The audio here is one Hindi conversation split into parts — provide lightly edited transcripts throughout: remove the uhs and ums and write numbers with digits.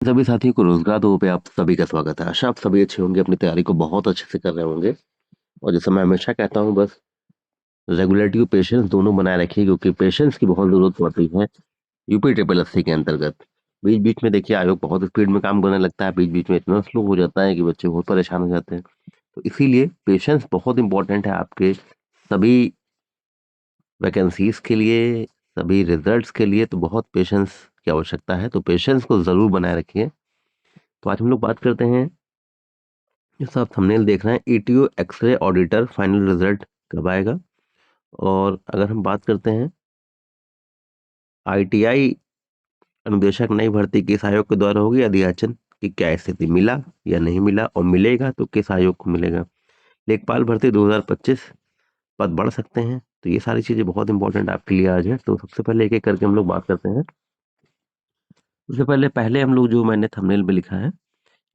सभी साथियों को रोजगार दो पे आप सभी का स्वागत है। आशा आप सभी अच्छे होंगे, अपनी तैयारी को बहुत अच्छे से कर रहे होंगे। और जैसे मैं हमेशा कहता हूँ, बस रेगुलरिटी और पेशेंस दोनों बनाए रखिए, क्योंकि पेशेंस की बहुत जरूरत पड़ती है यूपी ट्रिपल एससी के अंतर्गत। बीच बीच में देखिए आयोग बहुत स्पीड में काम करने लगता है, बीच बीच में इतना स्लो हो जाता है कि बच्चे बहुत परेशान हो जाते हैं। तो इसीलिए पेशेंस बहुत इंपॉर्टेंट है आपके सभी वैकेंसीज के लिए, सभी रिजल्ट्स के लिए। तो बहुत पेशेंस की आवश्यकता है, तो पेशेंस को जरूर बनाए रखिए। तो आज हम लोग बात करते हैं, जैसा आप थंबनेल देख रहे हैं, ETO X-ray auditor final result कब आएगा। और अगर हम बात करते हैं आईटीआई अनुदेशक नई भर्ती किस आयोग के द्वारा होगी, अधियाचन की क्या स्थिति, मिला या नहीं मिला, और मिलेगा तो किस आयोग को मिलेगा। लेखपाल भर्ती 2025 पद बढ़ सकते हैं। तो ये सारी चीजें बहुत इंपॉर्टेंट आपके लिए आज है। तो सबसे पहले एक एक करके हम लोग बात करते हैं। सबसे पहले हम लोग, जो मैंने थंबनेल में लिखा है,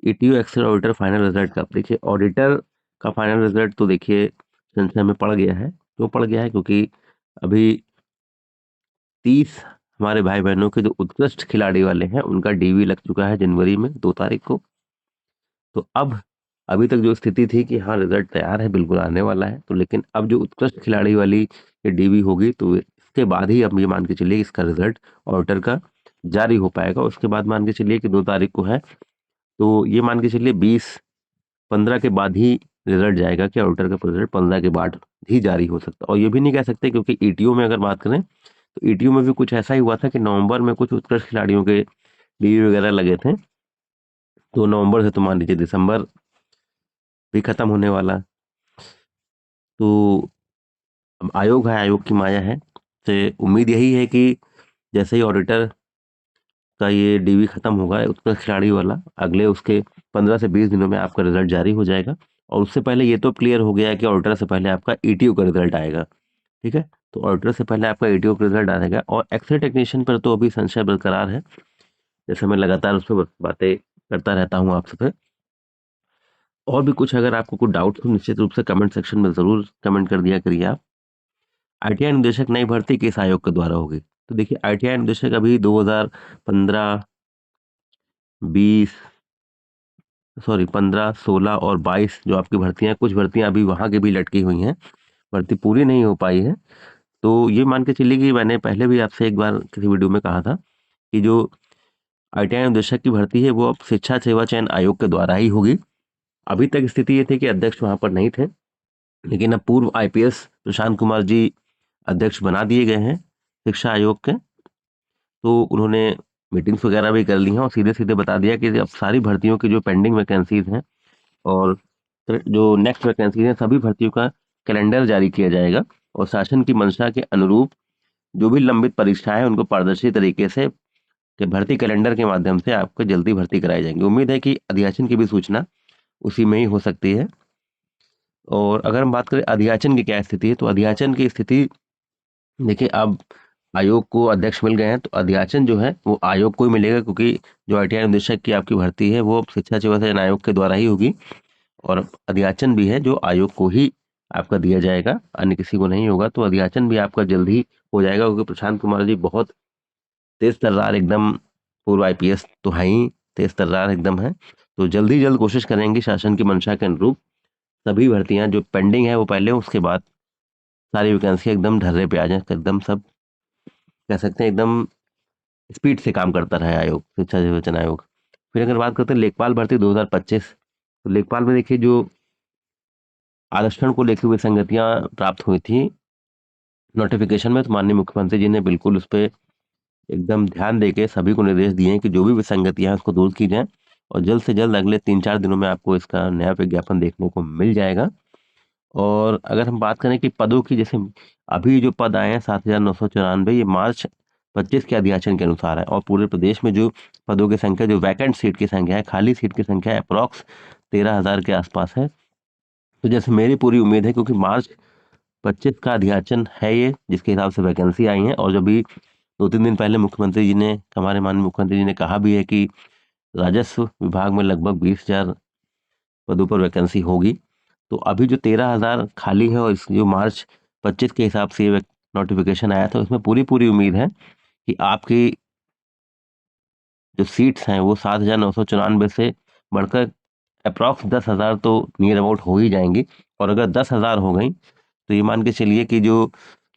ETO X-ray auditor final result का, देखिए ऑडिटर का फाइनल रिजल्ट तो देखिए संशय में पड़ गया है। क्यों पड़ गया है? क्योंकि अभी 30 हमारे भाई बहनों के जो उत्कृष्ट खिलाड़ी वाले हैं उनका डीवी लग चुका है जनवरी में 2 तारीख को। तो अब अभी तक जो स्थिति थी कि हाँ रिजल्ट तैयार है, बिल्कुल आने वाला है, तो लेकिन अब जो उत्कृष्ट खिलाड़ी वाली ये डीवी होगी तो इसके बाद ही अब ये मान के चलिए कि इसका रिजल्ट ऑडिटर का जारी हो पाएगा। उसके बाद मान के चलिए कि 2 तारीख को है, तो ये मान के चलिए 20-15 के बाद ही रिजल्ट जाएगा कि ऑडिटर का रिजल्ट 15 के बाद ही जारी हो सकता है। और ये भी नहीं कह सकते, क्योंकि ईटीओ में अगर बात करें तो ईटीओ में भी कुछ ऐसा ही हुआ था कि नवंबर में कुछ उत्कृष्ट खिलाड़ियों के डीवी वगैरह लगे थे। तो नवंबर से तो मान लीजिए दिसंबर भी खत्म होने वाला। तो अब आयोग है, आयोग की माया है। तो उम्मीद यही है कि जैसे ही ऑडिटर का ये डीवी खत्म होगा उत्कृष्ट खिलाड़ी वाला, अगले उसके 15 से 20 दिनों में आपका रिजल्ट जारी हो जाएगा। और उससे पहले ये तो क्लियर हो गया है कि ऑडिटर से पहले आपका ईटीओ का रिजल्ट आएगा। ठीक है, तो ऑडिटर से पहले आपका ईटीओ का रिजल्ट आएगा। और एक्सरे टेक्नीशियन पर तो अभी संशय बरकरार है, जैसे मैं लगातार उस पर बातें करता रहता हूँ आप सबसे। और भी कुछ अगर आपको कुछ डाउट हो, निश्चित रूप से कमेंट सेक्शन में जरूर कमेंट कर दिया करिए आप। आईटीआई निदेशक नई भर्ती किस आयोग के द्वारा होगी? तो देखिए आईटीआई निदेशक अभी 2015, 20, सॉरी 15, 16 और 22 जो आपकी भर्तियां, कुछ भर्तियां अभी वहां के भी लटकी हुई हैं, भर्ती पूरी नहीं हो पाई है। तो ये मान के चलिए कि मैंने पहले भी आपसे एक बार किसी वीडियो में कहा था कि जो आईटीआई निदेशक की भर्ती है वो अब शिक्षा सेवा चयन आयोग के द्वारा ही होगी। अभी तक स्थिति ये थी कि अध्यक्ष वहां पर नहीं थे, लेकिन अब पूर्व आईपीएस प्रशांत कुमार जी अध्यक्ष बना दिए गए हैं शिक्षा आयोग के। तो उन्होंने मीटिंग्स वगैरह भी कर ली हैं और सीधे सीधे बता दिया कि अब सारी भर्तियों की जो पेंडिंग वैकेंसीज हैं और जो नेक्स्ट वैकेंसीज हैं, सभी भर्तियों का कैलेंडर जारी किया जाएगा। और शासन की मंशा के अनुरूप जो भी लंबित परीक्षाएं हैं उनको पारदर्शी तरीके से के भर्ती कैलेंडर के माध्यम से आपको जल्दी भर्ती कराई जाएंगी। उम्मीद है कि अधियाचन की भी सूचना उसी में ही हो सकती है। और अगर हम बात करें अधियाचन की क्या स्थिति है, तो अधियाचन की स्थिति देखिए, अब आयोग को अध्यक्ष मिल गए हैं, तो अधियाचन जो है वो आयोग को ही मिलेगा, क्योंकि जो आईटीआई निदेशक की आपकी भर्ती है वो शिक्षा सेवा चयन आयोग के द्वारा ही होगी। और अधियाचन भी है जो आयोग को ही आपका दिया जाएगा, अन्य किसी को नहीं होगा। तो अधियाचन भी आपका जल्द ही हो जाएगा, क्योंकि प्रशांत कुमार जी बहुत तेज तर्रार एकदम, पूर्व आईपीएस तो है ही, तेज तर्रार एकदम है। तो जल्द ही जल्द कोशिश करेंगे शासन की मंशा के अनुरूप सभी भर्तियां जो पेंडिंग है वो पहले, उसके बाद सारी वैकेंसी एकदम ढर्रे पे आ जाए, एकदम सब कह सकते हैं एकदम स्पीड से काम करता रहा आयोग, शिक्षा निर्वाचन आयोग। फिर अगर बात करते हैं लेखपाल भर्ती 2025, तो लेखपाल में देखिए जो आरक्षण को लेकर हुए संगतियां प्राप्त हुई थी नोटिफिकेशन में, तो माननीय मुख्यमंत्री जी ने बिल्कुल उस पर एकदम ध्यान देके सभी को निर्देश दिए हैं कि जो भी विसंगतियां हैं उसको दूर की जाए। और जल्द से जल्द अगले 3-4 दिनों में आपको इसका नया विज्ञापन देखने को मिल जाएगा। और अगर हम बात करें कि पदों की, जैसे अभी जो पद आए हैं 7,994, ये मार्च 25 के अधियाचन के अनुसार है। और पूरे प्रदेश में जो पदों की संख्या, जो वैकेंट सीट की संख्या है, खाली सीट की संख्या अप्रॉक्स 13,000 के आसपास है। तो जैसे मेरी पूरी उम्मीद है, क्योंकि मार्च 25 का अधियाचन है ये, जिसके हिसाब से वैकेंसी आई है, और जब भी 2-3 दिन पहले मुख्यमंत्री जी ने, हमारे माननीय मुख्यमंत्री जी ने कहा भी है कि राजस्व विभाग में लगभग 20,000 पदों पर वैकेंसी होगी। तो अभी जो 13,000 खाली है, और इस जो मार्च 25 के हिसाब से ये नोटिफिकेशन आया था, उसमें पूरी पूरी उम्मीद है कि आपकी जो सीट्स हैं वो 7,994 से बढ़कर अप्रॉक्स 10,000 तो नियर अबाउट हो ही जाएंगी। और अगर 10,000 हो गई तो ये मान के चलिए कि जो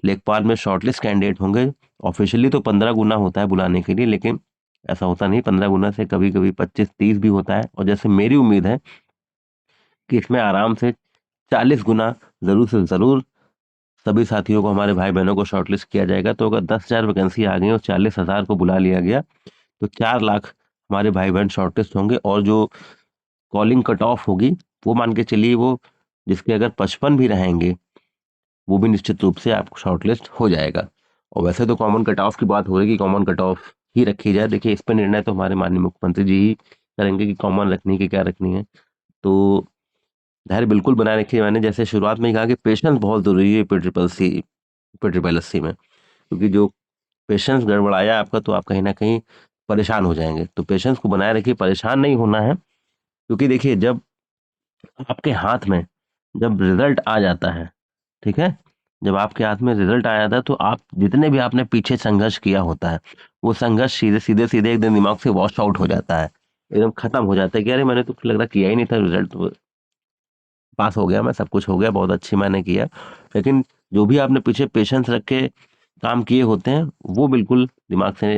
लेखपाल में शॉर्टलिस्ट कैंडिडेट होंगे, ऑफिशियली तो 15 गुना होता है बुलाने के लिए, लेकिन ऐसा होता नहीं, 15 गुना से कभी कभी 25-30 भी होता है। और जैसे मेरी उम्मीद है कि इसमें आराम से 40 गुना जरूर से जरूर सभी साथियों को, हमारे भाई बहनों को शॉर्टलिस्ट किया जाएगा। तो अगर 10,000 वैकेंसी आ गई और 40,000 को बुला लिया गया तो 4 लाख हमारे भाई बहन शॉर्टलिस्ट होंगे। और जो कॉलिंग कट ऑफ होगी वो मान के चलिए, वो जिसके अगर 55 भी रहेंगे वो भी निश्चित रूप से आपको शॉर्टलिस्ट हो जाएगा। और वैसे तो कॉमन कट ऑफ की बात हो रही है कि कॉमन कट ऑफ ही रखी जाए। देखिए, इस पर निर्णय तो हमारे माननीय मुख्यमंत्री जी ही करेंगे कि कॉमन रखनी है कि क्या रखनी है। तो धैर्य बिल्कुल बनाए रखिए। मैंने जैसे शुरुआत में ही कहा कि पेशेंस बहुत जरूरी है पे ट्रिपल एस सी में, क्योंकि जो पेशेंस गड़बड़ाया आपका तो आप कहीं ना कहीं परेशान हो जाएंगे। तो पेशेंस को बनाए रखिए, परेशान नहीं होना है। क्योंकि देखिए, जब आपके हाथ में जब रिजल्ट आ जाता है, ठीक है, जब आपके हाथ में रिजल्ट आ जाता है तो आप जितने भी आपने पीछे संघर्ष किया होता है, वो संघर्ष सीधे सीधे सीधे एकदम दिमाग से वॉश आउट हो जाता है, एकदम खत्म हो जाता है कि अरे मैंने तो लग रहा किया ही नहीं था, रिजल्ट पास हो गया, मैं सब कुछ हो गया, बहुत अच्छी मैंने किया। लेकिन जो भी आपने पीछे पेशेंस रख के काम किए होते हैं वो बिल्कुल दिमाग से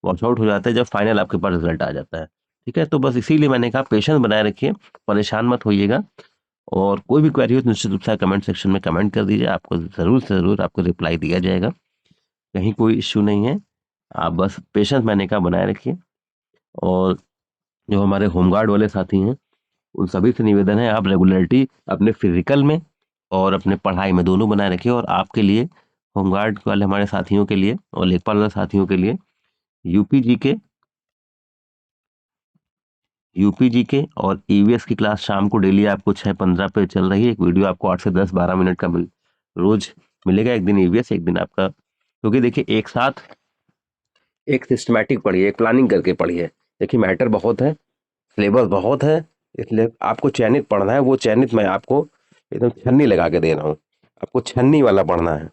वॉश आउट हो जाता है जब फाइनल आपके पास रिजल्ट आ जाता है। ठीक है, तो बस इसीलिए मैंने कहा पेशेंस बनाए रखिए, परेशान मत होइएगा। और कोई भी क्वेरी हो तो निश्चित रूप से कमेंट सेक्शन में कमेंट कर दीजिए, आपको जरूर से जरूर आपको रिप्लाई दिया जाएगा। कहीं कोई इश्यू नहीं है, आप बस पेशेंस मैंने कहा बनाए रखिए। और जो हमारे होमगार्ड वाले साथी हैं उन सभी से निवेदन है, आप रेगुलरिटी अपने फिजिकल में और अपने पढ़ाई में दोनों बनाए रखिए। और आपके लिए, होमगार्ड वाले हमारे साथियों के लिए और लेखपाल वाले साथियों के लिए यूपीजी के यूपीजी के और ईवीएस की क्लास शाम को डेली आपको 6:15 पे चल रही है। एक वीडियो आपको 8 से 10-12 मिनट का रोज मिलेगा। एक दिन ईवीएस, एक दिन आपका, क्योंकि देखिए एक साथ एक सिस्टमैटिक पढ़िए, एक प्लानिंग करके पढ़िए। देखिए मैटर बहुत है, सिलेबस बहुत है, इसलिए आपको चयनित पढ़ना है। वो चयनित मैं आपको एकदम छन्नी लगा के दे रहा हूँ, आपको छन्नी वाला पढ़ना है।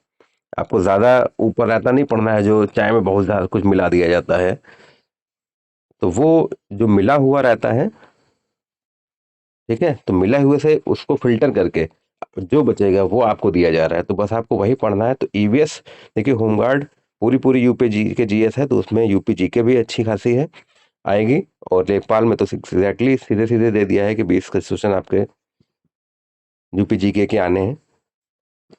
आपको ज्यादा ऊपर रहता नहीं पढ़ना है जो चाय में बहुत ज्यादा कुछ मिला दिया जाता है। तो वो जो मिला हुआ रहता है, ठीक है, तो मिला हुए से उसको फिल्टर करके जो बचेगा वो आपको दिया जा रहा है, तो बस आपको वही पढ़ना है। तो ईवीएस, देखिए होमगार्ड पूरी पूरी यूपी जी के जीएस है, तो उसमें यूपी जी के भी अच्छी खासी है आएगी। और लेखपाल में तो एग्जैक्टली सीधे सीधे दे दिया है कि 20 क्वेश्चन आपके यूपी जी के आने हैं।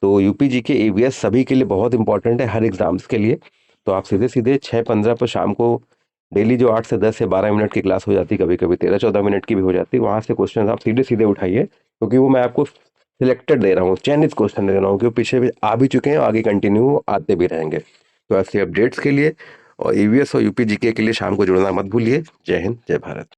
तो यूपी जी के ईवीएस सभी के लिए बहुत इंपॉर्टेंट है, हर एग्जाम्स के लिए। तो आप सीधे सीधे 6:15 पर शाम को डेली जो 8 से 10 से 12 मिनट की क्लास हो जाती है, कभी कभी 13-14 मिनट की भी हो जाती है, वहां से क्वेश्चन आप सीधे सीधे उठाइए, क्योंकि वो मैं आपको सिलेक्टेड दे रहा हूँ, चयनित क्वेश्चन दे रहा हूँ, क्योंकि पीछे भी आ भी चुके हैं और आगे कंटिन्यू आते भी रहेंगे। तो ऐसे अपडेट्स के लिए और ईवीएस और यूपी जीके के लिए शाम को जुड़ना मत भूलिए। जय हिंद, जय भारत।